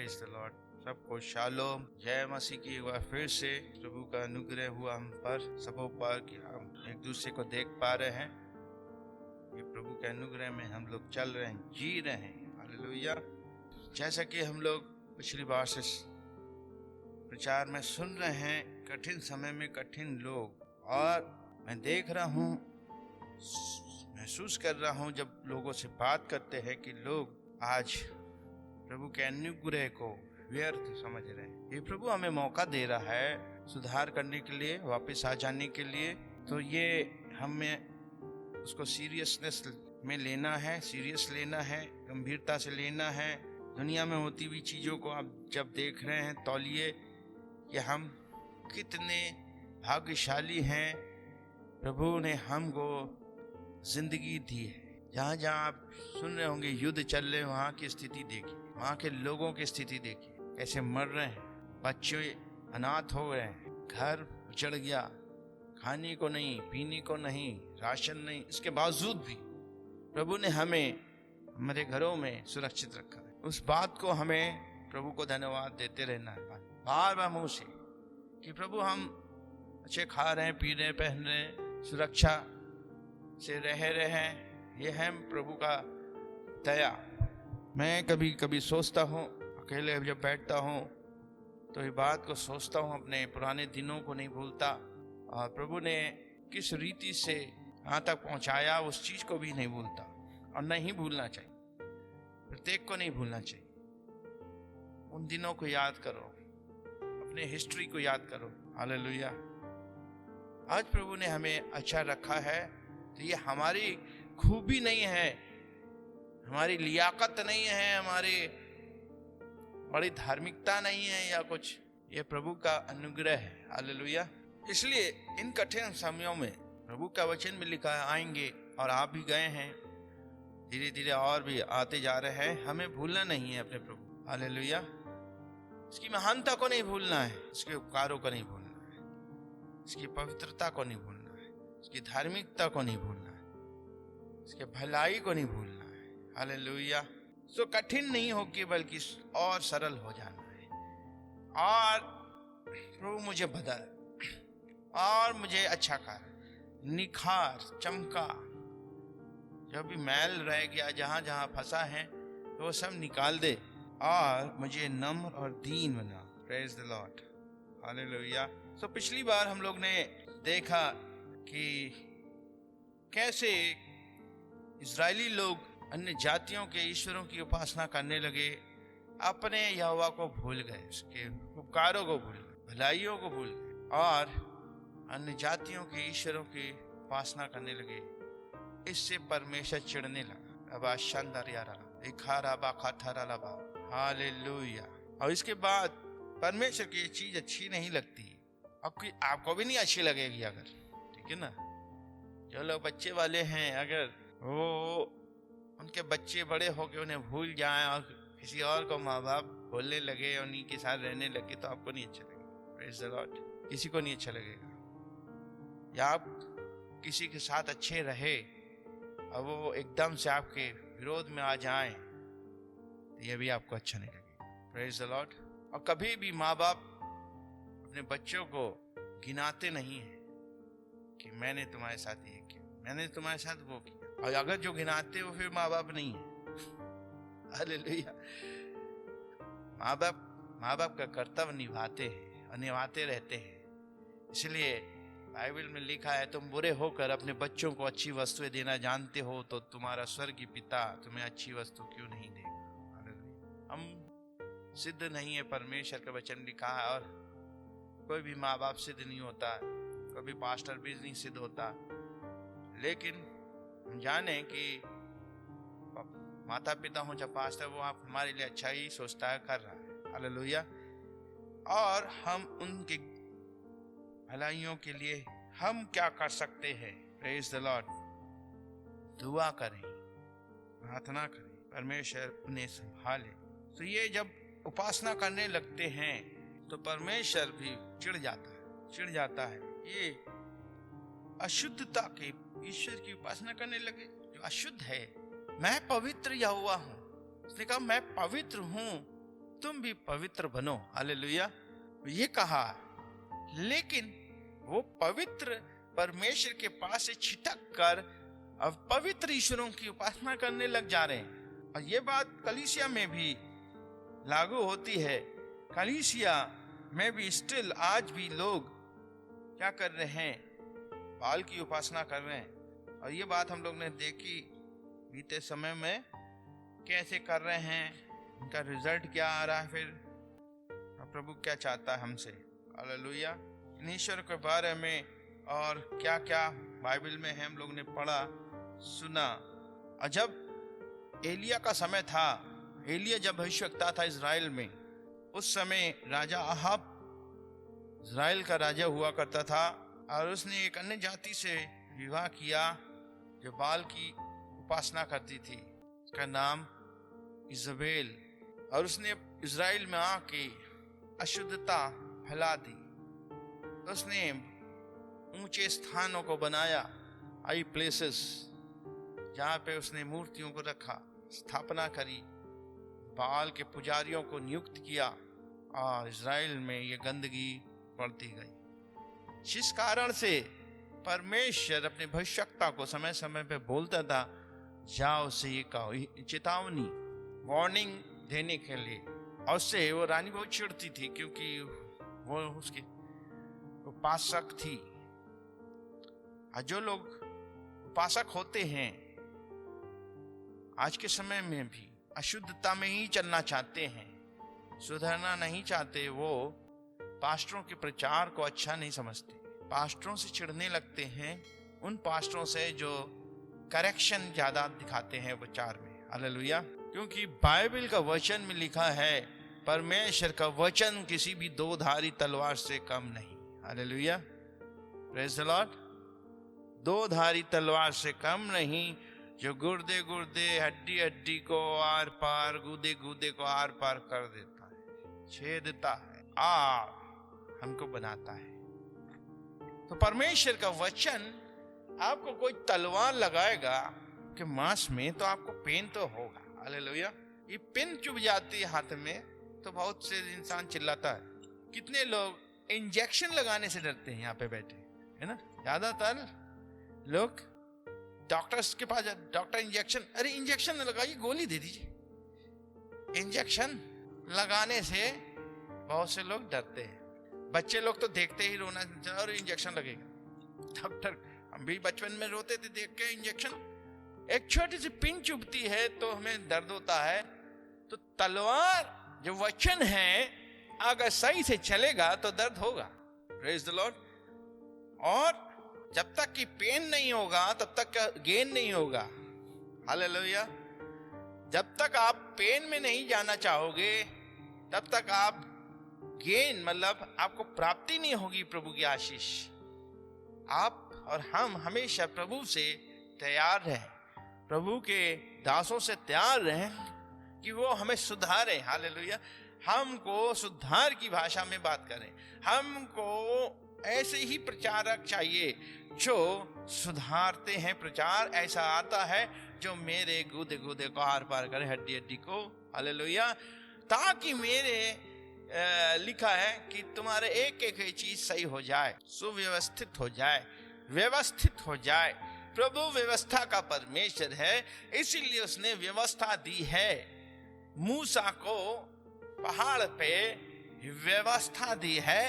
Praise the Lord. सबको shalom, जय मसीह की। एक बार फिर से प्रभु का अनुग्रह हुआ हम पर, सबों पर, कि हम एक दूसरे को देख पा रहे हैं। ये प्रभु के अनुग्रह में हम लोग चल रहे हैं, जी रहे हैं। हालेलुया। जैसा कि हम लोग पिछली बार से प्रचार में सुन रहे हैं, कठिन समय में कठिन लोग, और मैं देख रहा हूँ, महसूस कर रहा हूँ जब लोगों से बात करते हैं कि लोग आज प्रभु के अनुग्रह को व्यर्थ समझ रहे हैं। ये प्रभु हमें मौका दे रहा है सुधार करने के लिए, वापस आ जाने के लिए। तो ये हमें उसको सीरियसनेस में लेना है, सीरियस लेना है, गंभीरता से लेना है। दुनिया में होती हुई चीज़ों को आप जब देख रहे हैं, तौलिए कि हम कितने भाग्यशाली हैं। प्रभु ने हमको जिंदगी दी है। जहाँ जहाँ आप सुन रहे होंगे युद्ध चल रहे हैं, वहाँ की स्थिति देखिए, वहाँ के लोगों की स्थिति देखिए, कैसे मर रहे हैं, बच्चे अनाथ हो गए हैं, घर उजड़ गया, खाने को नहीं, पीने को नहीं, राशन नहीं। इसके बावजूद भी प्रभु ने हमें हमारे घरों में सुरक्षित रखा है। उस बात को हमें प्रभु को धन्यवाद देते रहना है बार बार मुंह से, कि प्रभु हम अच्छे खा रहे हैं, पी रहे हैं, पहन रहे हैं, सुरक्षा से रह रहे हैं। यह है प्रभु का दया। मैं कभी कभी सोचता हूँ, अकेले जब बैठता हूँ तो ये बात को सोचता हूँ, अपने पुराने दिनों को नहीं भूलता, और प्रभु ने किस रीति से यहाँ तक पहुँचाया उस चीज़ को भी नहीं भूलता, और नहीं भूलना चाहिए, प्रत्येक को नहीं भूलना चाहिए। उन दिनों को याद करो, अपने हिस्ट्री को याद करो। हालेलुया। आज प्रभु ने हमें अच्छा रखा है, तो ये हमारी खूबी नहीं है, हमारी लियाकत नहीं है, हमारी बड़ी धार्मिकता नहीं है या कुछ, ये प्रभु का अनुग्रह है। हालेलुया। इसलिए इन कठिन समयों में प्रभु का वचन में लिखा है, आएंगे, और आप भी गए हैं, धीरे धीरे और भी आते जा रहे हैं। हमें भूलना नहीं है अपने प्रभु। हालेलुया। इसकी महानता को नहीं भूलना है, इसके उपकारों को नहीं भूलना है, इसकी पवित्रता को नहीं भूलना है, इसकी धार्मिकता को नहीं भूलना है, इसके भलाई को नहीं भूलना है। हालेलुया। सो कठिन नहीं होगी, बल्कि और सरल हो जाना है। और प्रभु मुझे बदल, और मुझे अच्छा कर, निखार, चमका, जो भी मैल रह गया, जहां जहां फंसा है, तो वो सब निकाल दे, और मुझे नम्र और दीन बना। Praise the Lord. हालेलुया। सो पिछली बार हम लोग ने देखा कि कैसे इजरायली लोग अन्य जातियों के ईश्वरों की उपासना करने लगे, अपने यहोवा को भूल गए, उसके उपकारों को भूल गए, भलाइयों को भूल गए, और अन्य जातियों के ईश्वरों की उपासना करने लगे। इससे परमेश्वर चिढ़ने लगा। अब शानदार यारा हालेलुया। और इसके बाद परमेश्वर की ये चीज अच्छी नहीं लगती, आपको भी नहीं अच्छी लगेगी अगर, ठीक है ना। जो लोग बच्चे वाले हैं, अगर वो उनके बच्चे बड़े होके उन्हें भूल जाएं और किसी और को माँ बाप बोलने लगे, उन्हीं के साथ रहने लगे, तो आपको नहीं अच्छा लगेगा। Praise the Lord. किसी को नहीं अच्छा लगेगा। या आप किसी के साथ अच्छे रहे और वो एकदम से आपके विरोध में आ जाएं, तो ये भी आपको अच्छा नहीं लगेगा। Praise the Lord. और कभी भी माँ बाप अपने बच्चों को गिनाते नहीं है कि मैंने तुम्हारे साथ ये किया, मैंने तुम्हारे साथ वो किया। और अगर जो गिनाते हो फिर माँ बाप नहीं है। हालेलुया। माँ बाप का कर्तव्य निभाते हैं और निभाते रहते हैं। इसलिए बाइबल में लिखा है, तुम बुरे होकर अपने बच्चों को अच्छी वस्तुएं देना जानते हो, तो तुम्हारा स्वर्गीय पिता तुम्हें अच्छी वस्तु क्यों नहीं देगा। हालेलुया। हम सिद्ध नहीं है, परमेश्वर का वचन लिखा है, और कोई भी माँ बाप सिद्ध नहीं होता, कोई भी पास्टर भी नहीं सिद्ध होता। लेकिन हम जाने कि माता पिता हो जब पास्टर, वो आप हमारे लिए अच्छा ही सोचता है, कर रहा है। हालेलुया। और हम उनके भलाइयों के लिए हम क्या कर सकते हैं। Praise the Lord. दुआ करें, प्रार्थना करें, परमेश्वर उन्हें संभाले। तो ये जब उपासना करने लगते हैं तो परमेश्वर भी चिढ़ जाता है। ये अशुद्धता के ईश्वर की उपासना करने लगे, जो अशुद्ध है। मैं पवित्र यहोवा हूँ, उसने कहा मैं पवित्र हूँ, तुम भी पवित्र बनो। हालेलुया। ये कहा, लेकिन वो पवित्र परमेश्वर के पास से छिटक कर अब पवित्र ईश्वरों की उपासना करने लग जा रहे हैं। और ये बात कलीसिया में भी लागू होती है। कलीसिया में भी स्टिल आज भी लोग क्या कर रहे हैं? बाल की उपासना कर रहे हैं। और ये बात हम लोग ने देखी बीते समय में, कैसे कर रहे हैं, उनका रिजल्ट क्या आ रहा है, फिर प्रभु क्या चाहता है हमसे। हालेलुया। ईश्वर के बारे में और क्या क्या बाइबल में है हम लोग ने पढ़ा सुना। और जब एलिया का समय था, एलिया जब भविष्यवक्ता था इज़राइल में, उस समय राजा अहाब इज़राइल का राजा हुआ करता था और उसने एक अन्य जाति से विवाह किया जो बाल की उपासना करती थी। उसका नाम इजबेल। और उसने इज़राइल में आके अशुद्धता फैला दी। उसने ऊंचे स्थानों को बनाया, हाई प्लेसेस, जहाँ पे उसने मूर्तियों को रखा, स्थापना करी, बाल के पुजारियों को नियुक्त किया और इज़राइल में ये गंदगी बढ़ती गई। जिस कारण से परमेश्वर अपने भविष्यवक्ता को समय समय पे बोलता था, जाओ से ये कहो, चेतावनी, वार्निंग देने के लिए। और उससे वो रानी बहुत चिढ़ती थी क्योंकि वो उसके उपासक थी। और जो लोग उपासक होते हैं आज के समय में भी अशुद्धता में ही चलना चाहते हैं, सुधरना नहीं चाहते, वो पास्टरों के प्रचार को अच्छा नहीं समझते, पास्टरों से चिढ़ने लगते हैं, उन पास्टरों से जो करेक्शन ज्यादा दिखाते हैं प्रचार में। हालेलुया। क्योंकि बाइबल का वचन में लिखा है, परमेश्वर का वचन किसी भी दो धारी तलवार से कम नहीं। Hallelujah, praise the Lord. दो धारी तलवार से कम नहीं, जो गुर्दे गुर्दे, हड्डी हड्डी को आर पार, गूदे गूदे को आर पार कर देता है, छेदता है, हमको बनाता है। तो परमेश्वर का वचन आपको कोई तलवार लगाएगा कि मांस में, तो आपको पेन तो होगा। हालेलुया। ये पेन चुभ जाती है हाथ में तो बहुत से इंसान चिल्लाता है। कितने लोग इंजेक्शन लगाने से डरते हैं यहाँ पे बैठे, है ना। ज्यादातर लोग डॉक्टर्स के पास, डॉक्टर इंजेक्शन, अरे इंजेक्शन न लगाइए, गोली दे दीजिए। इंजेक्शन लगाने से बहुत से लोग डरते हैं। बच्चे लोग तो देखते ही रोना, और इंजेक्शन लगेगा। डॉक्टर, हम भी बचपन में रोते थे देख के इंजेक्शन। एक छोटी सी पिन चुभती है तो हमें दर्द होता है। तो तलवार जो वचन है, अगर सही से चलेगा तो दर्द होगा। Praise the Lord. और जब तक कि पेन नहीं होगा तब तक गेन नहीं होगा। हालेलुया। जब तक आप पेन में नहीं जाना चाहोगे तब तक आप गेन, मतलब आपको प्राप्ति नहीं होगी प्रभु की आशीष। आप और हम हमेशा प्रभु से तैयार रहें, प्रभु के दासों से तैयार रहें कि वो हमें सुधारे। हालेलुया। हमको सुधार की भाषा में बात करें। हमको ऐसे ही प्रचारक चाहिए जो सुधारते हैं। प्रचार ऐसा आता है जो मेरे गूदे गूदे को आर पार करे, हड्डी हड्डी को। हालेलुया। ताकि मेरे लिखा है कि तुम्हारे एक एक चीज सही हो जाए, सुव्यवस्थित हो जाए, व्यवस्थित हो जाए। प्रभु व्यवस्था का परमेश्वर है, इसीलिए उसने व्यवस्था दी है। मूसा को पहाड़ पे व्यवस्था दी है।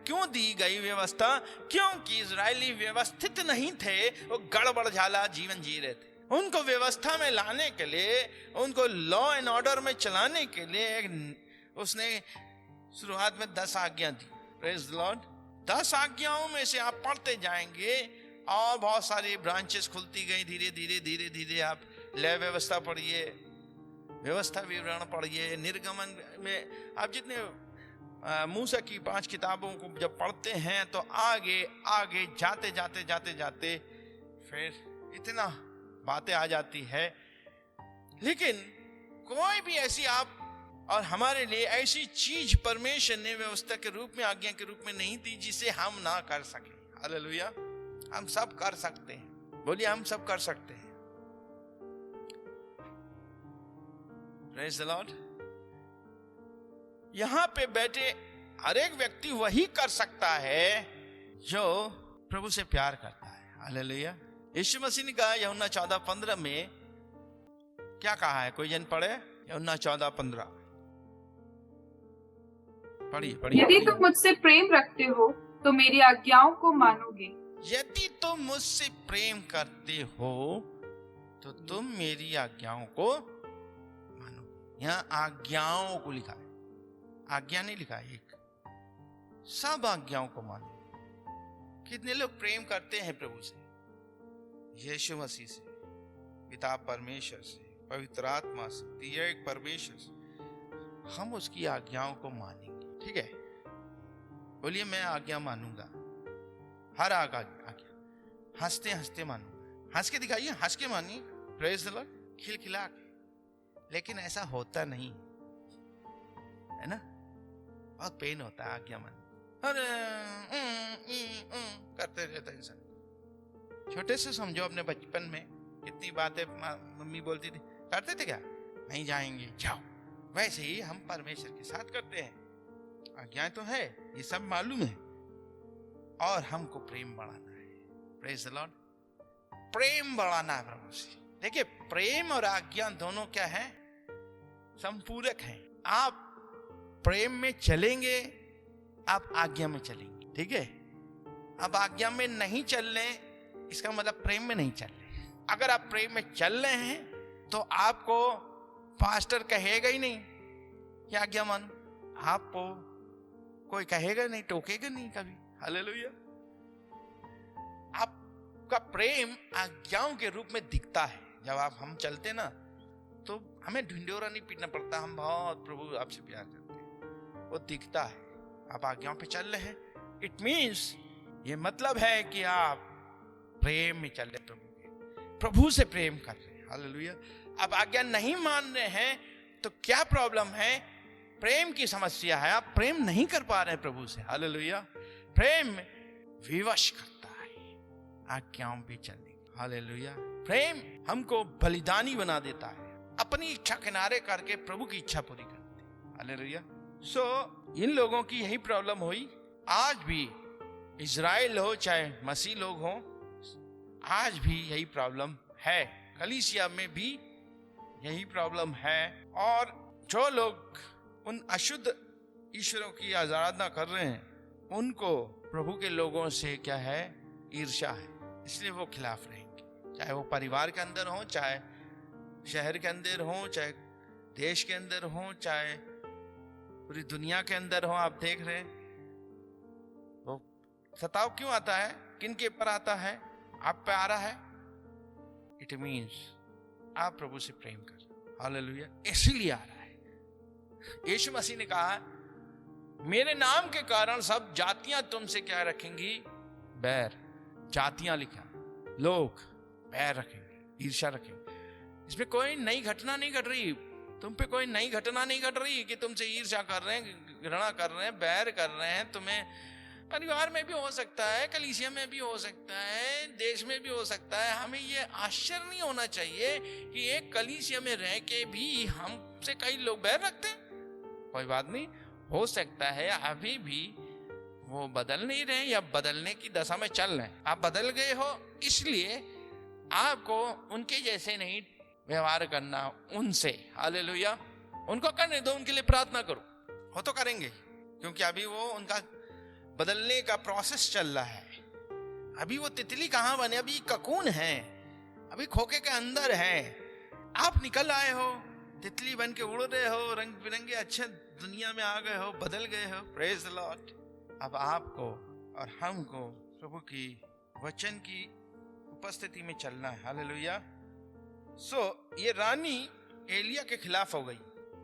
क्यों दी गई व्यवस्था? क्योंकि इजरायली व्यवस्थित नहीं थे, वो गड़बड़ झाला जीवन जी रहे थे। उनको व्यवस्था में लाने के लिए, उनको लॉ एंड ऑर्डर में चलाने के लिए उसने शुरुआत में 10 आज्ञा दी। Praise the Lord. 10 आज्ञाओं में से आप पढ़ते जाएंगे और बहुत सारी ब्रांचेस खुलती गई। धीरे धीरे धीरे धीरे आप लय व्यवस्था पढ़िए, व्यवस्था विवरण पढ़िए। निर्गमन में आप जितने मूसा की 5 किताबों को जब पढ़ते हैं तो आगे आगे जाते जाते जाते जाते फिर इतना बातें आ जाती है। लेकिन कोई भी ऐसी आप और हमारे लिए ऐसी चीज परमेश्वर ने व्यवस्था के रूप में, आज्ञा के रूप में नहीं दी जिसे हम ना कर सके। हालेलुया। हम सब कर सकते हैं। बोलिए, हम सब कर सकते हैं। Praise the Lord. यहाँ पे बैठे हर एक व्यक्ति वही कर सकता है जो प्रभु से प्यार करता है। हालेलुया। यीशु मसीह ने कहा यूहन्ना 14:15 में, क्या कहा है? कोई जन पढ़े यूहन्ना 14:15। पढ़िए। यदि तुम मुझसे प्रेम रखते हो तो मेरी आज्ञाओं को मानोगे। यदि तुम मुझसे प्रेम करते हो तो तुम मेरी आज्ञाओं को मानो। यहाँ आज्ञाओं को लिखा है, आज्ञा नहीं लिखा है। एक सब आज्ञाओं को मानो। कितने लोग प्रेम करते हैं प्रभु से? यीशु मसीह से, पिता परमेश्वर से, पवित्र आत्मा से, त्रिएक परमेश्वर से। हम उसकी आज्ञाओं को मानेंगे। ठीक है, बोलिए मैं आज्ञा मानूंगा, हर आज्ञा हंसते हंसते मानूंगा। हंस के दिखाइए, हंस के मानिए, प्रेज द लॉर्ड, खिलखिला के। लेकिन ऐसा होता नहीं है ना, बहुत पेन होता है आज्ञा मानने। अरे करते रहता इंसान। छोटे से समझो, अपने बचपन में कितनी बातें मम्मी बोलती थी, करते थे क्या? नहीं जाएंगे, जाओ। वैसे ही हम परमेश्वर के साथ करते हैं। आज्ञाएं तो है, ये सब मालूम है, और हमको प्रेम बढ़ाना है। प्रेज द लॉर्ड, प्रेम बढ़ाना है प्रभु से। देखिए, प्रेम और आज्ञा दोनों क्या है? संपूरक हैं। आप प्रेम में चलेंगे, आप आज्ञा में चलेंगे। ठीक है, अब आज्ञा में नहीं चल रहे, इसका मतलब प्रेम में नहीं चल रहे। अगर आप प्रेम में चल रहे हैं तो आपको पास्टर कहेगा ही नहीं कि आज्ञा मानो। आपको कोई कहेगा नहीं, टोकेगा नहीं कभी। हालेलुया। आपका प्रेम आज्ञाओं के रूप में दिखता है। जब हम चलते ना तो हमें ढिंडोरा नहीं पीटना पड़ता, हम बहुत प्रभु आपसे प्यार करते हैं, वो दिखता है। आप आज्ञाओं पे चल रहे हैं, इट मीन्स, ये मतलब है कि आप प्रेम में चल रहे, प्रभु से प्रेम कर रहे हैं। हालेलुया। अब आज्ञा नहीं मान रहे हैं तो क्या प्रॉब्लम है? प्रेम की समस्या है, आप प्रेम नहीं कर पा रहे हैं प्रभु से। हालेलुया। प्रेम विवश करता है आज्ञाओं पे चलने। हालेलुया। प्रेम हमको बलिदानी बना देता है, अपनी इच्छा किनारे करके प्रभु की इच्छा पूरी करते हैं। हालेलुया। सो इन लोगों की यही प्रॉब्लम हुई। आज भी इजराइल हो चाहे मसीह लोग हो, आज भी यही प्रॉब्लम है। कलीसिया में भी यही प्रॉब्लम है। और जो लोग उन अशुद्ध ईश्वरों की आराधना कर रहे हैं, उनको प्रभु के लोगों से क्या है? ईर्ष्या है, इसलिए वो खिलाफ रहेंगे। चाहे वो परिवार के अंदर हो, चाहे शहर के अंदर हो, चाहे देश के अंदर हो, चाहे पूरी दुनिया के अंदर हो। आप देख रहे हैं वो सताव क्यों आता है? किन के ऊपर आता है? आप पे आ रहा है। इट मीन्स आप प्रभु से प्रेम कर। हालेलुया। इसलिए आ रहा है। यीशु मसीह ने कहा, मेरे नाम के कारण सब जातियां तुमसे क्या रखेंगी? बैर। जातियां लिखा, लोग बैर रखेंगे, ईर्ष्या रखेंगे। इसमें कोई नई घटना नहीं घट रही, तुम पे कोई नई घटना नहीं घट रही कि तुमसे ईर्ष्या कर रहे हैं, घृणा कर रहे हैं, बैर कर रहे हैं। तुम्हें परिवार में भी हो सकता है, कलीसिया में भी हो सकता है, देश में भी हो सकता है। हमें ये आश्चर्य नहीं होना चाहिए कि एक कलीसिया में रह के भी हमसे कई लोग बैर रखते हैं। कोई बात नहीं, हो सकता है अभी भी वो बदल नहीं रहे या बदलने की दशा में चल रहे हैं। आप बदल गए हो, इसलिए आपको उनके जैसे नहीं व्यवहार करना उनसे। हालेलुया। उनको करने दो, उनके लिए प्रार्थना करो, वो तो करेंगे, क्योंकि अभी वो उनका बदलने का प्रोसेस चल रहा है। अभी वो तितली कहाँ बने? अभी ककून है, अभी खोखे के अंदर है। आप निकल आए हो, तितली बन के उड़ रहे हो, रंग बिरंगे अच्छे दुनिया में आ गए हो, बदल गए हो। Praise the Lord. अब आपको और हमको प्रभु की वचन की उपस्थिति में चलना है। हालेलुया। सो ये रानी एलिया के खिलाफ हो गई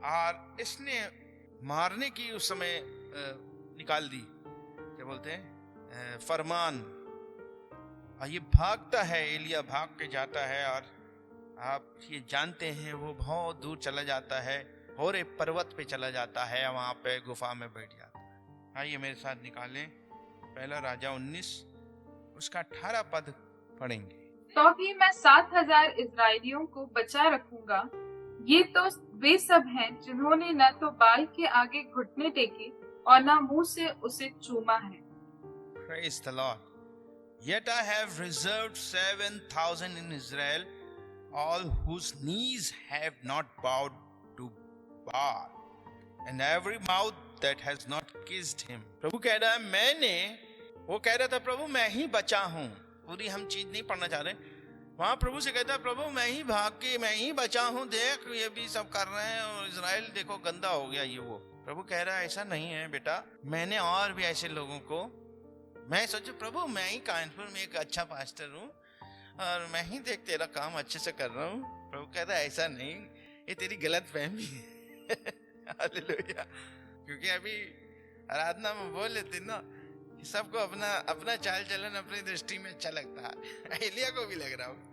और इसने मारने की उस समय निकाल दी, क्या बोलते हैं, फरमान। और ये भागता है, एलिया भाग के जाता है, और आप ये जानते हैं वो बहुत दूर चला जाता है, होरे पर्वत पे चला जाता है, वहां पे गुफा में बैठ जाता है। आइए मेरे साथ निकालें पहला राजा 19 उसका 18 पद पढ़ेंगे। तो भी मैं 7,000 इजरायलियों को बचा रखूंगा, ये तो वे सब हैं जिन्होंने न तो बाल के आगे घुटने टेके और न मुंह से उसे चूमा है। Praise the Lord. Yet I have reserved 7,000 in Israel, all whose knees have not bowed to Baal, and every mouth that has not kissed him. प्रभु कह रहा है वो कह रहा था प्रभु मैं ही बचा हूँ, पूरी हम चीज नहीं पढ़ना चाह रहे। वहां प्रभु से कहता है प्रभु मैं ही भाग के मैं ही बचा हूँ, देख ये भी सब कर रहे हैं और इजराइल देखो गंदा हो गया ये वो। प्रभु कह रहा है ऐसा नहीं है बेटा, मैंने और भी ऐसे लोगों को, मैं सोचू प्रभु मैं ही कानपुर में एक अच्छा पास्टर हूँ और मैं ही देख तेरा काम अच्छे से कर रहा हूँ। प्रभु कहता है ऐसा नहीं, ये तेरी गलत फहमी है। हालेलुया। क्योंकि अभी आराधना में बोल लेते ना कि सबको अपना अपना चाल चलन अपनी दृष्टि में अच्छा लगता है। एलिया को भी लग रहा होगा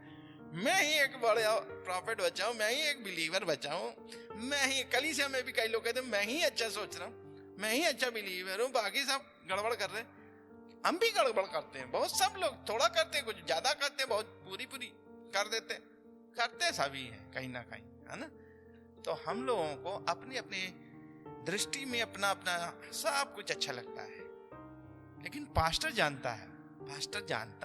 मैं ही एक बड़ा प्रॉफिट बचा हूँ, मैं ही एक बिलीवर बचा हूँ, मैं ही कलीसिया में भी कई लोग कहते हैं मैं ही अच्छा सोच रहा हूँ, मैं ही अच्छा बिलीवर हूँ, बाकी सब गड़बड़ कर रहे हैं। हम भी गड़बड़ करते हैं, बहुत सब लोग थोड़ा करते हैं, कुछ ज्यादा करते हैं, बहुत पूरी कर देते हैं, करते सभी हैं कहीं ना कहीं, है ना। तो हम लोगों को अपनी अपनी दृष्टि में अपना अपना सब कुछ अच्छा लगता है, लेकिन पास्टर जानता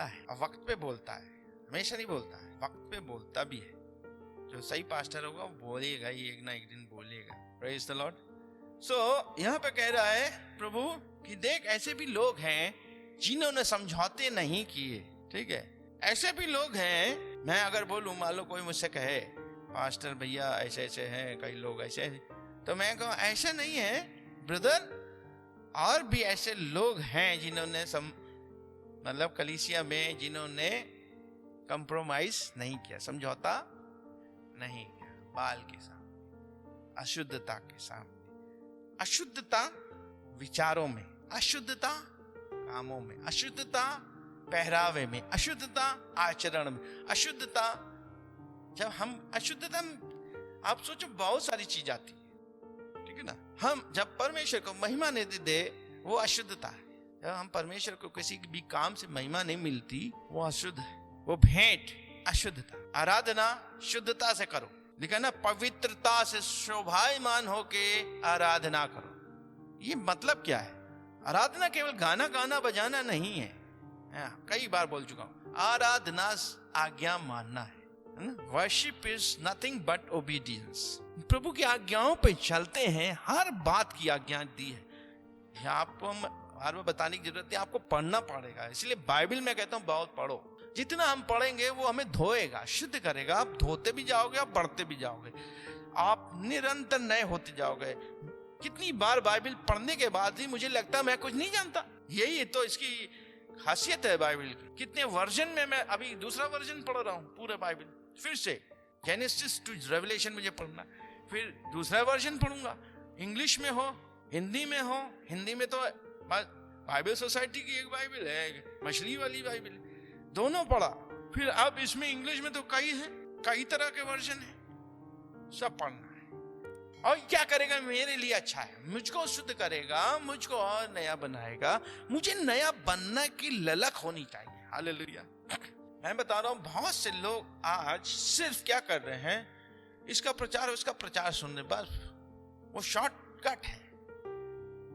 है और वक्त पे बोलता है, हमेशा नहीं बोलता है, वक्त पे बोलता भी है। जो सही पास्टर होगा वो बोलेगा ही, एक ना एक दिन बोलेगा। Praise the Lord. सो यहाँ पे कह रहा है प्रभु कि देख ऐसे भी लोग हैं जिन्होंने समझौते नहीं किए, ठीक है। ऐसे भी लोग हैं, मैं अगर बोलूं मान लो कोई मुझसे कहे पास्टर भैया ऐसे ऐसे हैं कई लोग ऐसे, तो मैं कहूँ ऐसा नहीं है ब्रदर, और भी ऐसे लोग हैं जिन्होंने मतलब कलीसिया में जिन्होंने कंप्रोमाइज नहीं किया, समझौता नहीं किया बाल के सामने, अशुद्धता के सामने, अशुद्धता विचारों में, अशुद्धता कामों में, अशुद्धता पहरावे में, अशुद्धता आचरण में, अशुद्धता जब हम अशुद्धता, आप सोचो बहुत सारी चीज आती है, ठीक है ना। हम जब परमेश्वर को महिमा नहीं दे वो अशुद्धता है। जब हम परमेश्वर को किसी भी काम से महिमा नहीं मिलती वो अशुद्ध है, वो भेंट अशुद्धता। आराधना शुद्धता से करो, लिखा ना पवित्रता से शोभायमान होके आराधना करो। ये मतलब क्या है? आराधना केवल गाना गाना बजाना नहीं है, कई बार बोल चुका हूं। आराधना आज्ञा मानना है ना। Worship is nothing but obedience. प्रभु की आज्ञाओं पे चलते हैं, हर बात की आज्ञा दी है। यह आपको हर बार बताने की जरूरत है, आपको पढ़ना पड़ेगा। इसलिए बाइबल में कहता हूं बहुत पढ़ो, जितना हम पढ़ेंगे वो हमें धोएगा, शुद्ध करेगा। आप धोते भी जाओगे, आप बढ़ते भी जाओगे, आप निरंतर नए होते जाओगे। कितनी बार बाइबल पढ़ने के बाद ही मुझे लगता है मैं कुछ नहीं जानता। यही तो इसकी खासियत है बाइबल की। कितने वर्जन में मैं अभी दूसरा वर्जन पढ़ रहा हूँ पूरे बाइबल, फिर से जेनेसिस टू रेवलेशन मुझे पढ़ना, फिर दूसरा वर्जन पढ़ूंगा, इंग्लिश में हो हिंदी में हो। हिंदी में तो बाइबल सोसाइटी की एक बाइबल है, मछली वाली बाइबल, दोनों पढ़ा। फिर अब इसमें इंग्लिश में तो कई है, कई तरह के वर्जन है, सब पढ़ना है। और क्या करेगा? मेरे लिए अच्छा है, मुझको शुद्ध करेगा, मुझको और नया बनाएगा। मुझे नया बनने की ललक होनी चाहिए। हालेलुया। मैं बता रहा हूं बहुत से लोग आज सिर्फ क्या कर रहे हैं, इसका प्रचार उसका प्रचार सुनने, बस वो शॉर्टकट है।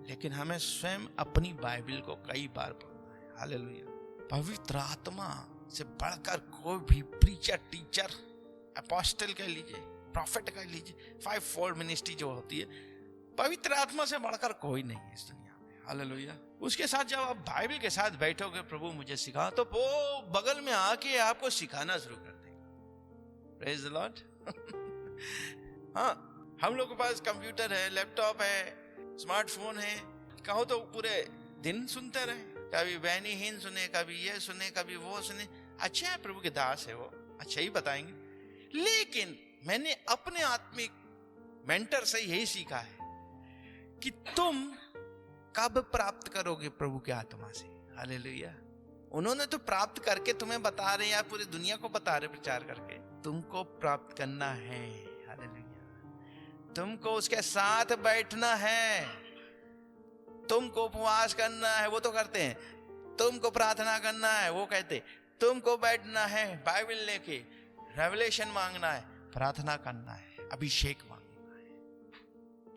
लेकिन हमें स्वयं अपनी बाइबल को कई बार पढ़ना है। हालेलुया। पवित्र आत्मा से बढ़कर कोई भी प्रीचर, टीचर, अपोस्टल कह लीजिए, प्रॉफिट कह लीजिए, 5-4 मिनिस्ट्री जो होती है, पवित्र आत्मा से बढ़कर कोई नहीं है इस दुनिया में। हालेलुया। उसके साथ जब आप बाइबल के साथ बैठोगे, प्रभु मुझे सिखा, तो वो बगल में आके आपको सिखाना शुरू कर देगा। Praise the Lord. हाँ, हम लोग के पास कंप्यूटर है, लैपटॉप है, स्मार्टफोन है, कहो तो पूरे दिन सुनते रहे, कभी बहनीहीन सुने, कभी ये सुने, कभी वो सुने। अच्छा है, प्रभु के दास है वो, अच्छा ही बताएंगे। लेकिन मैंने अपने आत्मिक मेंटर से यही सीखा है कि तुम कब प्राप्त करोगे प्रभु के आत्मा से। हालेलुया। उन्होंने तो प्राप्त करके तुम्हें बता रहे, या पूरी दुनिया को बता रहे प्रचार करके, तुमको प्राप्त करना है। हालेलुया। तुमको उसके साथ बैठना है, तुमको उपवास करना है, वो तो करते हैं। तुमको प्रार्थना करना है, वो कहते। तुमको बैठना है बाइबल लेके, रेवलेशन मांगना है, प्रार्थना करना है, अभिषेक मांगना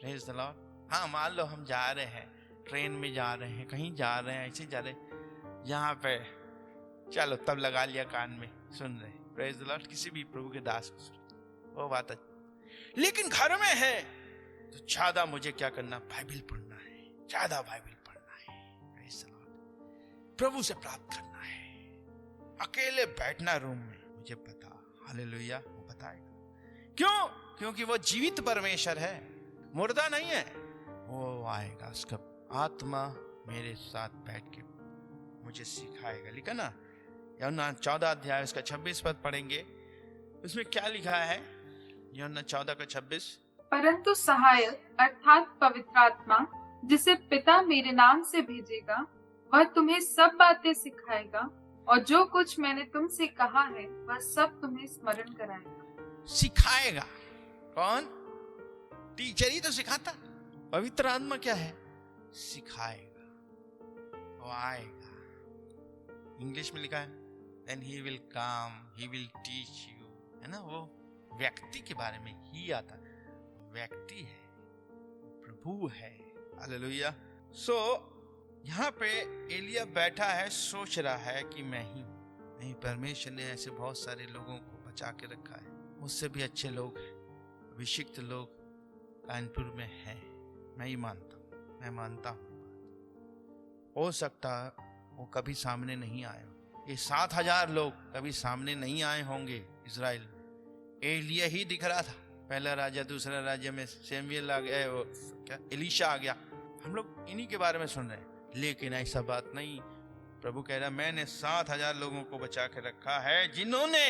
प्रेज द लॉर्ड। हाँ, मान लो हम जा रहे हैं, ट्रेन में जा रहे हैं, कहीं जा रहे हैं, ऐसे जा रहे हैं, यहाँ पे चलो तब लगा लिया कान में, सुन रहे, प्रेज द लॉर्ड, किसी भी प्रभु के दास को सुन, वो बात है। लेकिन घर में है तो ज्यादा मुझे क्या करना, बाइबल पढ़ना है, ज्यादा बाइबल पढ़ना है, प्रेज द लॉर्ड, प्रभु से प्राप्त करना है। अकेले बैठना रूम में, मुझे पता, हालेलुया, वो बताएगा। क्यों? क्योंकि वो जीवित परमेश्वर है, मुर्दा नहीं है। वो आएगा, उसका आत्मा मेरे साथ बैठ के मुझे सिखाएगा। लिखा ना, यूहन्ना 14 अध्याय उसका 26 पद पढ़ेंगे, उसमें क्या लिखा है? यूहन्ना 14 का 26, परंतु सहायक अर्थात पवित्र आत्मा, जिसे पिता मेरे नाम से भेजेगा, वह तुम्हें सब बातें सिखाएगा और जो कुछ मैंने तुमसे कहा है वह सब तुम्हें स्मरण कराएगा। सिखाएगा। कौन? टीचर ही तो सिखाता। पवित्र आत्मा क्या है? सिखाएगा, वो आएगा। इंग्लिश में लिखा है then he will come, he will teach you, है ना। वो व्यक्ति के बारे में ही आता, व्यक्ति है, प्रभु है, हालेलुया। सो यहाँ पे एलिया बैठा है, सोच रहा है कि मैं ही हूँ। नहीं, परमेश्वर ने ऐसे बहुत सारे लोगों को बचा के रखा है, मुझसे भी अच्छे लोग हैं, अभिषिक्त लोग कानपुर में हैं। मैं ही मानता हूँ, मैं मानता हूँ। हो सकता वो कभी सामने नहीं आए, ये 7,000 लोग कभी सामने नहीं आए होंगे इजराइल में। एलिया ही दिख रहा था, पहला राजा, दूसरा राजा में सैमुएल आ गया, वो क्या एलीशा आ गया, हम लोग इन्हीं के बारे में सुन रहे हैं। लेकिन ऐसा बात नहीं, प्रभु कह रहा मैंने 7,000 लोगों को बचा के रखा है, जिन्होंने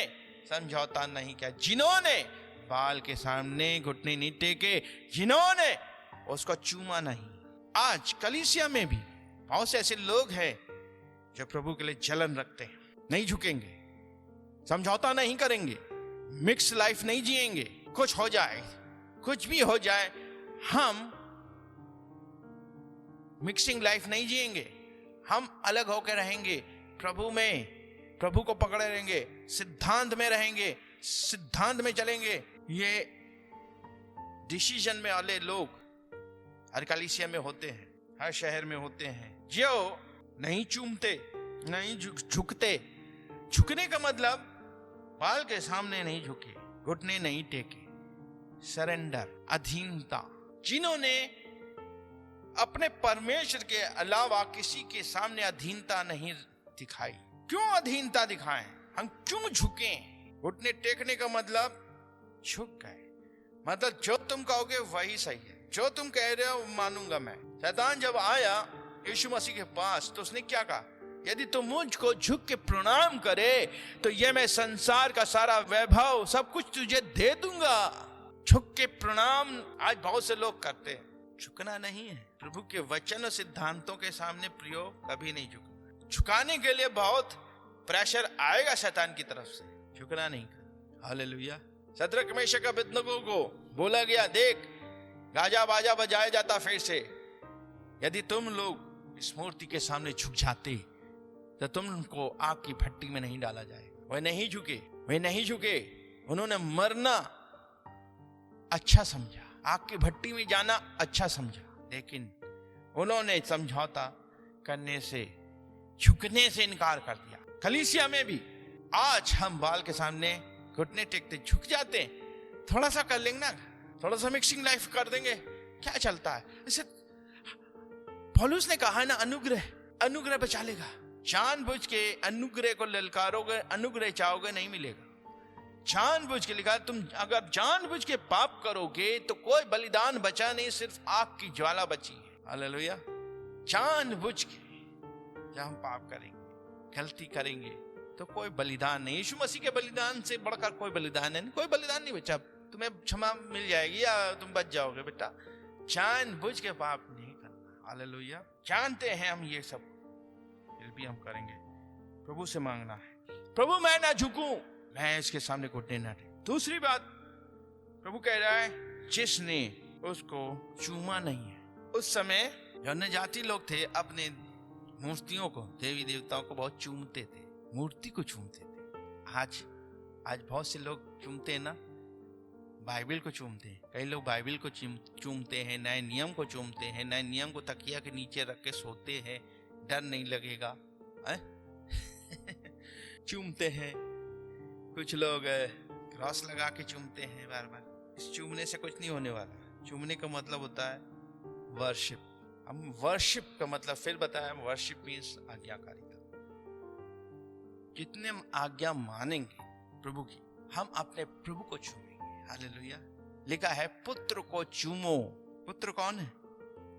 समझौता नहीं किया, जिन्होंने बाल के सामने घुटने नहीं टेके, जिन्होंने उसको चूमा नहीं। आज कलीसिया में भी बहुत से ऐसे लोग हैं जो प्रभु के लिए जलन रखते हैं, नहीं झुकेंगे, समझौता नहीं करेंगे, मिक्स लाइफ नहीं जिएंगे। कुछ हो जाए, कुछ भी हो जाए, हम मिक्सिंग लाइफ नहीं जिएंगे, हम अलग होकर रहेंगे, प्रभु में, प्रभु को पकड़े रहेंगे, सिद्धांत में रहेंगे, सिद्धांत में चलेंगे। ये डिसीजन में वाले लोग हर कलीसिया में होते हैं, हर शहर में होते हैं, जो नहीं चूमते, नहीं झुकते। झुकने का मतलब बाल के सामने नहीं झुके, घुटने नहीं टेके, सरेंडर, अधीनता। जिन्होंने अपने परमेश्वर के अलावा किसी के सामने अधीनता नहीं दिखाई। क्यों अधीनता दिखाएं? हम क्यों झुकें? घुटने टेकने का मतलब झुक गए, मतलब जो तुम कहोगे वही सही है, जो तुम कह रहे हो मानूंगा मैं। शैतान जब आया यीशु मसीह के पास तो उसने क्या कहा? यदि तुम मुझको झुक के प्रणाम करे तो ये मैं संसार का सारा वैभव सब कुछ तुझे दे दूंगा। झुक के प्रणाम आज बहुत से लोग करते हैं, झुकना नहीं है। प्रभु के वचन और सिद्धांतों के सामने प्रियो कभी नहीं झुकना। झुकाने के लिए बहुत प्रेशर आएगा शैतान की तरफ से, झुकना नहीं करना। हालेलुया। शद्रक मेशक अबेदनगो को बोला गया, देख गाजा बाजा बजाया जाता फिर से, यदि तुम लोग इस मूर्ति के सामने झुक जाते तो तुमको आग की भट्टी में नहीं डाला जाएगा। वे नहीं झुके, वे नहीं झुके, उन्होंने मरना अच्छा समझा, आग की भट्टी में जाना अच्छा समझा, लेकिन उन्होंने समझौता करने से, झुकने से इनकार कर दिया। कलीसिया में भी आज हम बाल के सामने घुटने टेकते झुक जाते हैं, थोड़ा सा कर लेंगे ना, थोड़ा सा मिक्सिंग लाइफ कर देंगे, क्या चलता है। इसे पौलुस ने कहा है ना, अनुग्रह, अनुग्रह बचा लेगा। जानबूझ के अनुग्रह को ललकारोगे, अनुग्रह चाहोगे, नहीं मिलेगा। जानबूझ के लिखा, तुम अगर जानबूझ के पाप करोगे तो कोई बलिदान बचा नहीं, सिर्फ आग की ज्वाला बची है। हालेलुया। जानबूझ के जब हम पाप करेंगे, गलती करेंगे तो कोई बलिदान नहीं, यीशु मसीह के बलिदान से बढ़कर कोई बलिदान नहीं, कोई बलिदान नहीं बचा। तुम्हें क्षमा मिल जाएगी या तुम बच जाओगे बेटा, जानबूझ के पाप नहीं करना। हालेलुया। जानते हैं हम ये सब, फिर भी हम करेंगे। प्रभु से मांगना है, प्रभु मैं ना झुकूं, मैं इसके सामने घुटने ना टेकूं। दूसरी बात प्रभु कह रहा है, जिसने उसको चूमा नहीं है। उस समय जो अन्य जाति लोग थे अपने मूर्तियों को, देवी देवताओं को बहुत चूमते थे, मूर्ति को चूमते थे। आज बहुत से लोग चूमते हैं ना, बाइबल को चूमते हैं, कई लोग बाइबल को चूमते हैं, नए नियम को चूमते हैं, नए नियम को तकिया के नीचे रख के सोते हैं, डर नहीं लगेगा चूमते हैं। कुछ लोग क्रॉस लगा के चूमते हैं बार बार। इस चूमने से कुछ नहीं होने वाला। चूमने का मतलब होता है वर्शिप। हम वर्शिप का मतलब फिर बताया, वर्शिप मीन्स आज्ञाकारिता। कितने आज्ञा मानेंगे प्रभु की, हम अपने प्रभु को चूमेंगे। हालेलुया। लिखा है पुत्र को चूमो। पुत्र कौन है?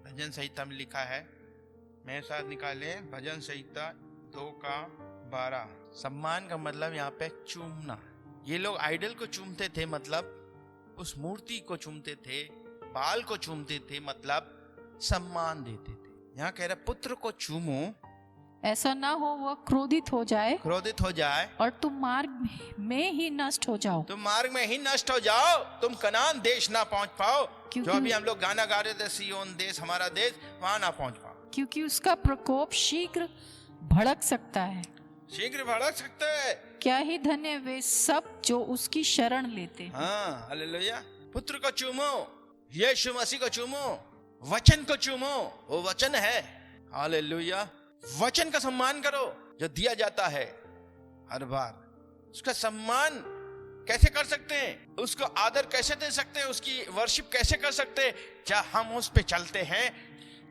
भजन संहिता में लिखा है, मेरे साथ निकाले भजन संहिता 2:12। सम्मान का मतलब यहाँ पे चूमना। ये लोग आइडल को चूमते थे, मतलब उस मूर्ति को चूमते थे, बाल को चूमते थे, मतलब सम्मान देते थे। यहाँ कह रहे पुत्र को चूमो, ऐसा ना हो वह क्रोधित हो जाए और तुम मार्ग में ही नष्ट हो जाओ। तुम मार्ग में ही नष्ट हो जाओ, तुम कनान देश ना पहुंच पाओ। जो अभी हम लोग गाना गा रहे थे, सियोन देश हमारा देश, वहां ना पहुंच पाओ, क्योंकि उसका प्रकोप शीघ्र भड़क सकता है। शीघ्र भड़क सकता है। क्या ही धन्य वे सब जो उसकी शरण लेते। हाँ, हालेलुया। पुत्र को चूमो, यीशु मसीह को चूमो, वचन को चूमो, वो वचन है। हालेलुया। वचन का सम्मान करो जो दिया जाता है हर बार। उसका सम्मान कैसे कर सकते हैं, उसको आदर कैसे दे सकते हैं, उसकी वर्शिप कैसे कर सकते हैं? जब हम उस पे चलते हैं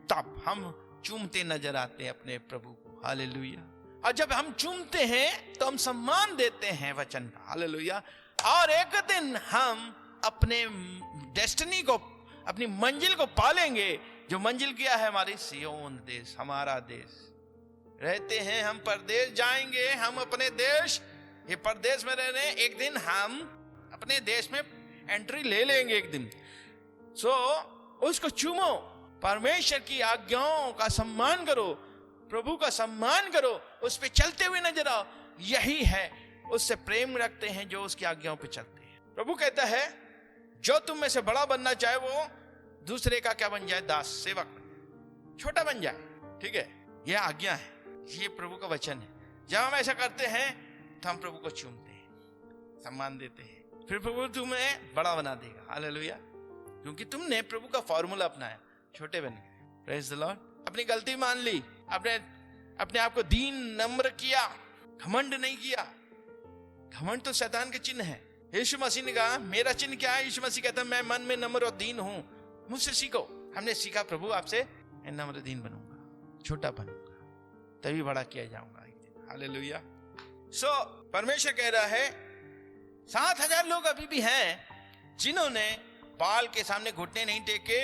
तब हम चूमते नजर आते हैं अपने प्रभु को। हालेलुया। और जब हम चूमते हैं तो हम सम्मान देते हैं वचन का। हालेलुया। और एक दिन हम अपने डेस्टिनी को, अपनी मंजिल को पालेंगे। जो मंजिल क्या है? हमारी सियोन देश, हमारा देश। रहते हैं हम परदेश, जाएंगे हम अपने देश। ये परदेश में रह रहे हैं, एक दिन हम अपने देश में एंट्री ले लेंगे एक दिन। उसको चूमो, परमेश्वर की आज्ञाओं का सम्मान करो, प्रभु का सम्मान करो, उस पे चलते हुए नजर आओ। यही है, उससे प्रेम रखते हैं जो उसकी आज्ञाओं पे चलते हैं। प्रभु कहता है जो तुम में से बड़ा बनना चाहे वो दूसरे का क्या बन जाए? दास, सेवक, छोटा बन जाए। ठीक है, यह आज्ञा है, ये प्रभु का वचन है। जब हम ऐसा करते हैं तो हम प्रभु को चूमते हैं, सम्मान देते हैं, फिर प्रभु तुम्हें बड़ा बना देगा। हालेलुया। क्योंकि तुमने प्रभु का फॉर्मूला अपनाया, छोटे बन गए। Praise the Lord. अपनी गलती मान ली, अपने आप को दीन नम्र किया, घमंड नहीं किया। घमंड तो शैतान के चिन्ह है। यीशु मसीह ने कहा मेरा चिन्ह क्या है? यीशु मसीह कहता है मैं मन में नम्र और दीन हूं, मुझसे सीखो। हमने सीखा प्रभु आपसे, नम्र दीन बनूंगा, छोटा बनूंगा, तभी बड़ा किया जाऊंगा एक दिन। हालेलुया। परमेश्वर कह रहा है 7,000 लोग अभी भी हैं जिन्होंने बाल के सामने घुटने नहीं टेके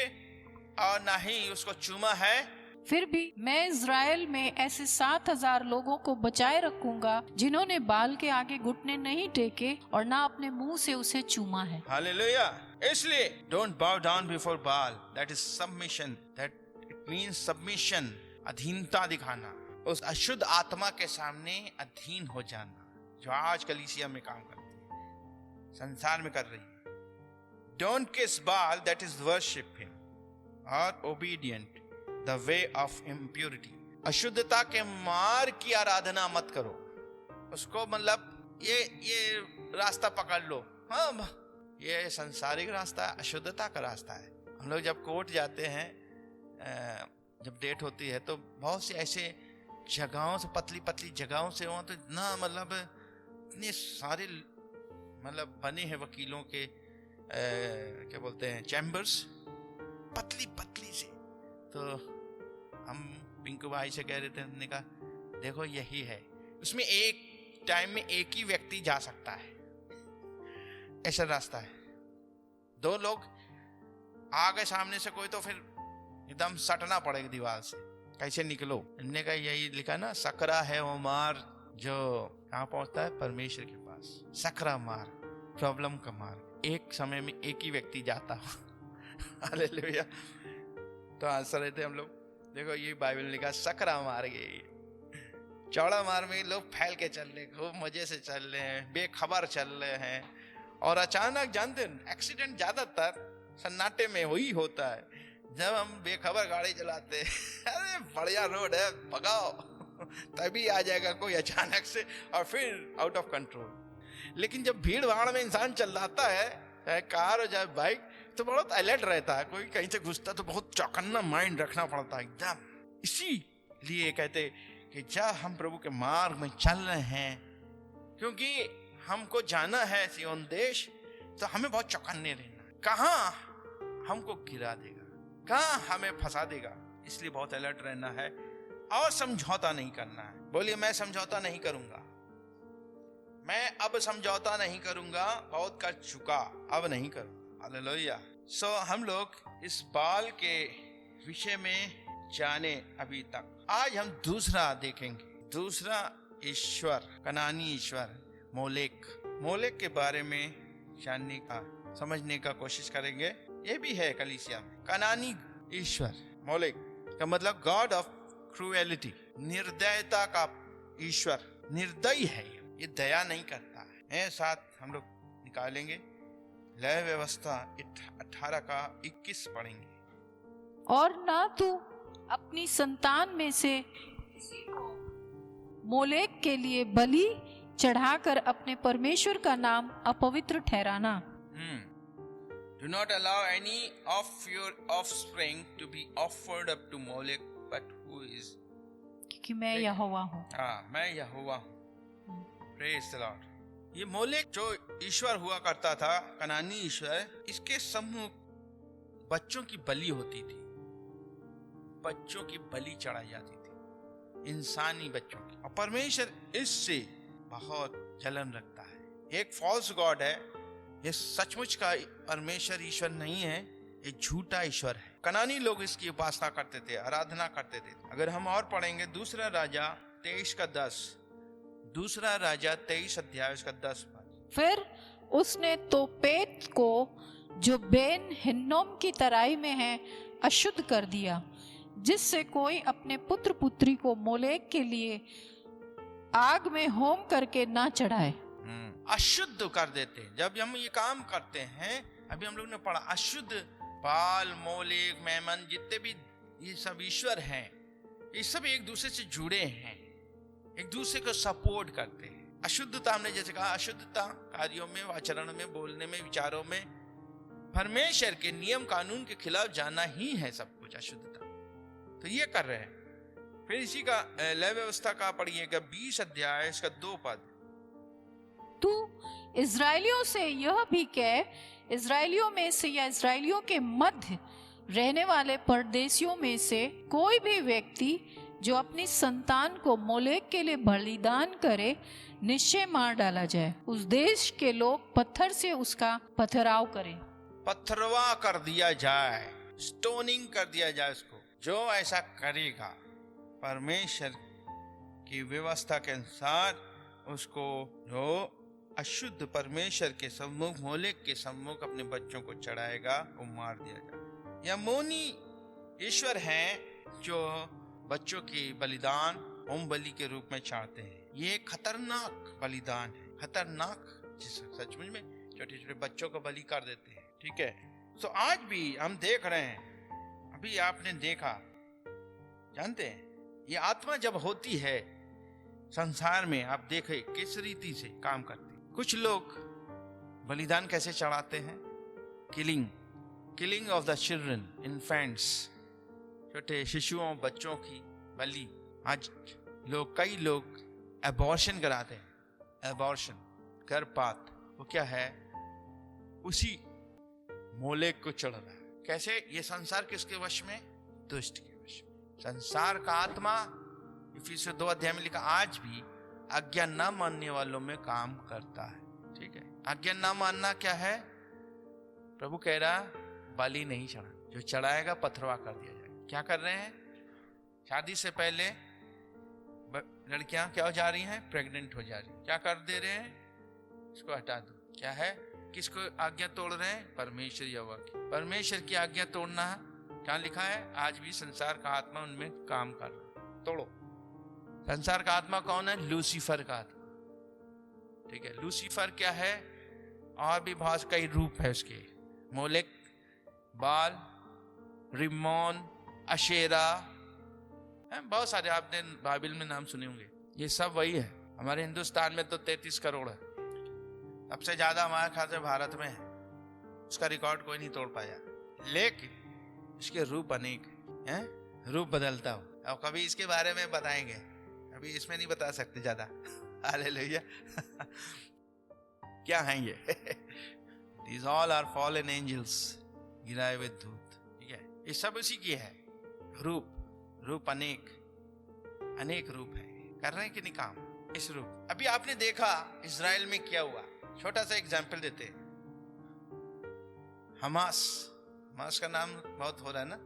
और ना ही उसको चूमा है। फिर भी मैं इज़राइल में ऐसे 7,000 लोगों को बचाए रखूंगा जिन्होंने बाल के आगे घुटने नहीं टेके और ना अपने मुंह से उसे चूमा है। हालेलुया। इसलिए डोंट बाउ डाउन बिफोर बाल, that is submission, that it means submission, अधीनता दिखाना, उस अशुद्ध आत्मा के सामने अधीन हो जाना, जो आज कलीसिया में काम करती है, संसार में कर रही है। डोंट किस बाल, दैट इज वर्शिप हिम, और obedient the way of impurity, अशुद्धता के मार्ग की आराधना मत करो। उसको मतलब ये रास्ता पकड़ लो। हाँ, ये संसारिक रास्ता, अशुद्धता का रास्ता है। हम लोग जब कोर्ट जाते हैं, जब डेट होती है तो बहुत से ऐसे जगहों से, पतली पतली जगहों से, वहाँ तो इतना मतलब इतने सारे मतलब बने हैं वकीलों के क्या बोलते हैं, चैम्बर्स, पतली पतली से। तो हम पिंकू भाई से कह रहे थे, हमने कहा देखो यही है, उसमें एक टाइम में एक ही व्यक्ति जा सकता है, ऐसा रास्ता है। 2 लोग आ गए सामने से कोई, तो फिर एकदम सटना पड़ेगा दीवार से, कैसे निकलो। इनने का यही लिखा ना, सकरा है वो मार जो कहाँ पहुंचता है? परमेश्वर के पास। सकरा मार, प्रॉब्लम का मार्ग, एक समय में एक ही व्यक्ति जाता हालेलुया। तो आंसर रहे थे हम लोग, देखो ये बाइबल में लिखा सकरा मार्ग, चौड़ा मार्ग में लोग फैल के चल रहे, खूब मजे से चल रहे हैं, बेखबर चल रहे हैं, और अचानक जानते एक्सीडेंट ज्यादातर सन्नाटे में वही होता है जब हम बेखबर गाड़ी चलाते अरे बढ़िया रोड है, भगाओ, तभी आ जाएगा कोई अचानक से और फिर आउट ऑफ कंट्रोल। लेकिन जब भीड़ भाड़ में इंसान चल जाता है चाहे कार हो चाहे बाइक, तो बहुत अलर्ट रहता है। कोई कहीं से घुसता तो बहुत चौकन्ना माइंड रखना पड़ता है एकदम। इसीलिए कहते कि जब हम प्रभु के मार्ग में चल रहे हैं, क्योंकि हमको जाना है सियोन देश, तो हमें बहुत चौकन्ने रहना है। कहाँ हमको गिरा देगा, कहाँ हमें फंसा देगा, इसलिए बहुत अलर्ट रहना है और समझौता नहीं करना है। बोलिए, मैं समझौता नहीं करूंगा, मैं अब समझौता नहीं करूंगा, बहुत कर चुका, अब नहीं करूंगा। हालेलुया। सो हम लोग इस बाल के विषय में जाने अभी तक। आज हम दूसरा देखेंगे, दूसरा ईश्वर, कनानी ईश्वर मोलेक के बारे में जानने का, समझने का कोशिश करेंगे। ये भी है कलीसिया में। कनानी ईश्वर मोलेक का मतलब गॉड ऑफ क्रूएलिटी, निर्दयता का ईश्वर। निर्दयी है, ये दया नहीं करता है। साथ हम लोग निकालेंगे लय व्यवस्था 18 का 21 पढ़ेंगे। और ना तू अपनी संतान में से किसी को मोलेक के लिए बलि चढ़ाकर अपने परमेश्वर का नाम अपवित्र ठहराना। Do not allow any of your offspring to be offered up to Molech, but who is? क्योंकि मैं यहोवा हूँ। हाँ, मैं यहोवा हूँ। Praise the Lord। ये मोलेक जो ईश्वर हुआ करता था, कनानी ईश्वर, इसके सम्मुख बच्चों की बलि होती थी, बच्चों की बलि चढ़ाई जाती थी, इंसानी बच्चों की। और परमेश्वर इससे बहुत जलन रखता है। एक फॉल्स गॉड है, ये सचमुच का परमेश्वर ईश्वर नहीं है, ये झूठा ईश्वर है। कनानी लोग इसकी उपासना करते थे, आराधना करते थे। अगर हम और पढ़ेंगे दूसरा राजा 23 का 10, दूसरा राजा 23 अध्याय उसका 10 पद। फिर उसने तोपेत को जो बेन हिन्नोम की तराई में है अशुद्ध कर दिया, जिससे कोई अपने पुत्र पुत्री को मोलेक के लिए आग में होम करके ना चढ़ाए। अशुद्ध कर देते। जब हम ये काम करते हैं, अभी हम लोग ने पढ़ा, अशुद्ध बाल, मोलेक, मैमन, जितने भी ये सब ईश्वर हैं, ये सब एक दूसरे से जुड़े हैं, एक दूसरे को सपोर्ट करते हैं। अशुद्धता, हमने जैसे कहा, अशुद्धता कार्यों में, आचरण में, बोलने में, विचारों में, परमेश्वर के नियम कानून के खिलाफ जाना ही है सब कुछ अशुद्धता। तो ये कर रहे हैं। फिर इसी का लय व्यवस्था का पढ़िएगा 20 अध्याय इसका 2 पद। तू इजराइलियों से यह भी कह, इजराइलियों में से या इजराइलियों के मध्य रहने वाले परदेशियों में से कोई भी व्यक्ति जो अपनी संतान को मोलेक के लिए बलिदान करे, निश्चय मार डाला जाए। उस देश के लोग पत्थर से उसका पथराव करें। पत्थरवा कर दिया जाए, स्टोनिंग कर दिया जाए उसको। जो ऐसा करेगा परमेश्वर की व्यवस्था के अनुसार, उसको जो अशुद्ध परमेश्वर के सम्मुख, मोलेक के सम्मुख अपने बच्चों को चढ़ाएगा, वो मार दिया जाए। यमोनी ईश्वर हैं जो बच्चों की बलिदान होम बलि के रूप में चाहते हैं। ये खतरनाक बलिदान है, खतरनाक, जिस सचमुच में छोटे छोटे बच्चों को बलि कर देते हैं। ठीक है। तो आज भी हम देख रहे हैं, अभी आपने देखा, जानते हैं, ये आत्मा जब होती है संसार में, आप देखे किस रीति से काम करती। कुछ लोग बलिदान कैसे चढ़ाते हैं? Killing of the children, infants, छोटे शिशुओं, बच्चों की बलि। आज कई लोग एबॉर्शन कराते हैं। एबॉर्शन, गर्भपात, वो क्या है? उसी मोलेक को चढ़ रहा है। कैसे? ये संसार किसके वश में? दुष्ट के वश में। संसार का आत्मा, इफिसियों 2 अध्याय में लिखा, आज भी आज्ञा न मानने वालों में काम करता है। ठीक है। आज्ञा न मानना क्या है? प्रभु कह रहा, बलि नहीं चढ़ा, जो चढ़ाएगा पथरवा कर दिया जाएगा। क्या कर रहे हैं? शादी से पहले लड़कियां क्या हो जा रही हैं? प्रेग्नेंट हो जा रही हैं। क्या कर दे रहे हैं? इसको हटा दो। क्या है? किसको आज्ञा तोड़ रहे हैं? परमेश्वर यहोवा की। परमेश्वर की आज्ञा तोड़ना है। क्या लिखा है? आज भी संसार का आत्मा उनमें काम कर रहा है। तोड़ो। संसार का आत्मा कौन है? लूसीफर का आत्मा। ठीक है। लूसीफर क्या है? और भी बहुत कई रूप है उसके। मोलेक, बाल, रिमोन, अशेरा, बहुत सारे आपने बाइबल में नाम सुने होंगे। ये सब वही है। हमारे हिंदुस्तान में तो 33 करोड़ है। सबसे ज्यादा हमारे ख्याल से भारत में है। उसका रिकॉर्ड कोई नहीं तोड़ पाया, लेकिन इसके रूप अनेक हैं, रूप बदलता हो। अब कभी इसके बारे में बताएंगे, अभी इसमें नहीं बता सकते ज्यादा। हालेलुया। क्या हैं ये? These all are fallen angels, गिराए हुए दूत। ठीक है, ये सब उसी की है। रूप अनेक रूप है, कर रहे हैं कि नहीं काम इस रूप। अभी आपने देखा इजराइल में क्या हुआ, छोटा सा एग्जाम्पल देते हैं। हमास का नाम बहुत हो रहा है ना,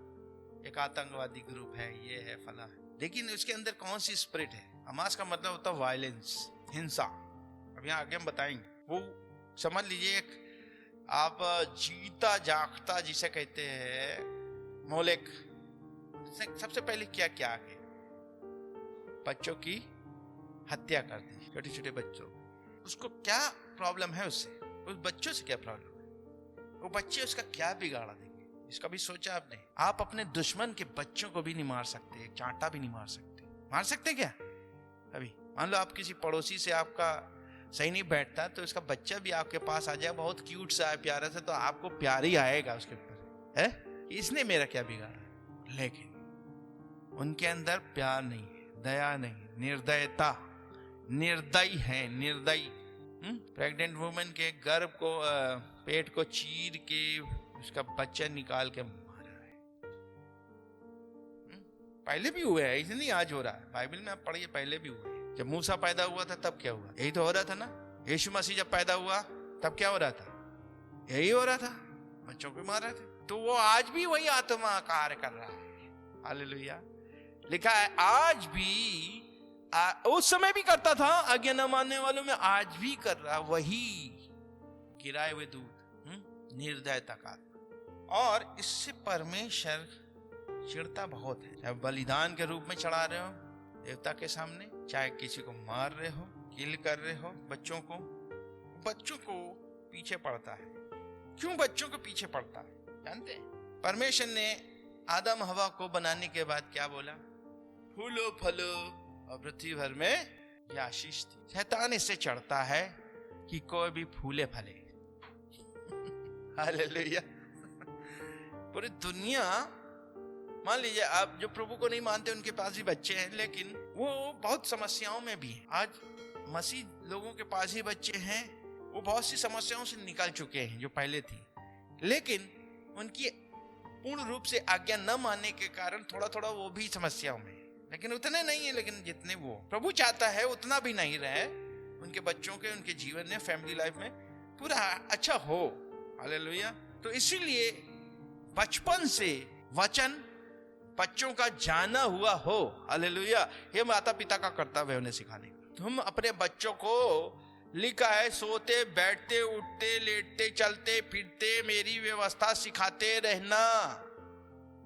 एक आतंकवादी ग्रुप है, ये है फला है, लेकिन उसके अंदर कौन सी स्पिरिट है? हमास का मतलब होता है वायलेंस, हिंसा। अभी आगे हम बताएंगे। वो समझ लीजिए एक आप जीता जागता जिसे कहते हैं मोलेक, सबसे पहले क्या किया आगे? बच्चों की हत्या कर दी, छोटे छोटे बच्चों। उसको क्या प्रॉब्लम है उससे? उस बच्चों से क्या प्रॉब्लम है? वो बच्चे उसका क्या बिगाड़ा देंगे? इसका भी सोचा आपने? आप अपने दुश्मन के बच्चों को भी नहीं मार सकते, एक चांटा भी नहीं मार सकते। मार सकते क्या? अभी मान लो आप किसी पड़ोसी से आपका सही नहीं बैठता, तो उसका बच्चा भी आपके पास आ जाए, बहुत क्यूट सा है, प्यारा सा, तो आपको प्यार ही आएगा उसके ऊपर, है? इसने मेरा क्या बिगाड़ा? लेकिन उनके अंदर प्यार नहीं है, दया नहीं, निर्दयता, निर्दयी है, निर्दयी। प्रेग्नेंट वुमेन के गर्भ को पेट को चीर के उसका बच्चा निकाल के मारा है। पहले भी हुए है, इसलिए आज हो रहा है। बाइबल में आप पढ़िए, पहले भी हुए। जब मूसा पैदा हुआ था तब क्या हुआ? यही तो हो रहा था ना। यीशु मसीह जब पैदा हुआ तब क्या हो रहा था? यही हो रहा था, बच्चों को मार रहे थे। तो वो आज भी वही आत्मा कार्य कर रहा है। हालेलुया। लिखा है आज भी, उस समय भी करता था, आज्ञा न मानने वालों में आज भी कर रहा, वही गिराए हुए दूध, निर्दयता का। और इससे परमेश्वर चिढ़ता बहुत है। चाहे बलिदान के रूप में चढ़ा रहे हो देवता के सामने, चाहे किसी को मार रहे हो, किल कर रहे हो बच्चों को पीछे पड़ता है। क्यों बच्चों को पीछे पड़ता है जानते हैं? परमेश्वर ने आदम हवा को बनाने के बाद क्या बोला? फूलो फलो और पृथ्वी भर में यह आशीष थी। शैतान इससे चढ़ता है कि कोई भी फूले फले। हालेलुया। पूरी दुनिया, मान लीजिए आप जो प्रभु को नहीं मानते उनके पास भी बच्चे हैं, लेकिन वो बहुत समस्याओं में भी हैं। आज मसीह लोगों के पास ही बच्चे हैं, वो बहुत सी समस्याओं से निकल चुके हैं जो पहले थी, लेकिन उनकी पूर्ण रूप से आज्ञा न मानने के कारण थोड़ा थोड़ा वो भी समस्याओं में, लेकिन उतने नहीं है। लेकिन जितने वो प्रभु चाहता है उतना भी नहीं रहे। उनके बच्चों के, उनके जीवन में, फैमिली लाइफ में पूरा अच्छा हो। हालेलुया। तो इसीलिए बचपन से वचन बच्चों का जाना हुआ हो। हालेलुया। ये माता पिता का कर्तव्य है उन्हें सिखाने का। तुम अपने बच्चों को, लिखा है, सोते बैठते उठते लेटते चलते फिरते मेरी व्यवस्था सिखाते रहना।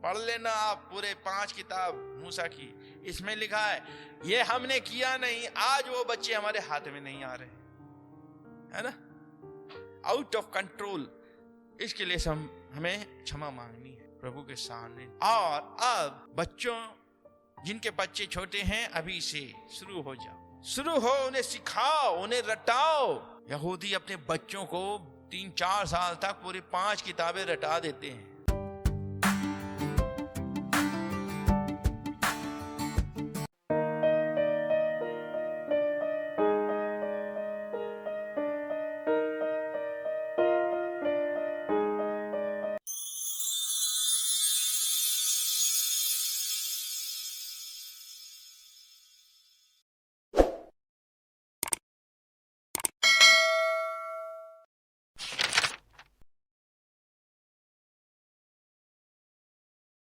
पढ़ लेना आप पूरे 5 किताब मूसा की। इसमें लिखा है ये हमने किया नहीं, आज वो बच्चे हमारे हाथ में नहीं आ रहे, है ना, आउट ऑफ कंट्रोल। इसके लिए हमें क्षमा मांगनी है प्रभु के सामने। और अब बच्चों, जिनके बच्चे छोटे हैं, अभी से शुरू हो जाओ, शुरू हो, उन्हें सिखाओ, उन्हें रटाओ। यहूदी अपने बच्चों को 3-4 साल तक पूरी 5 किताबें रटा देते हैं।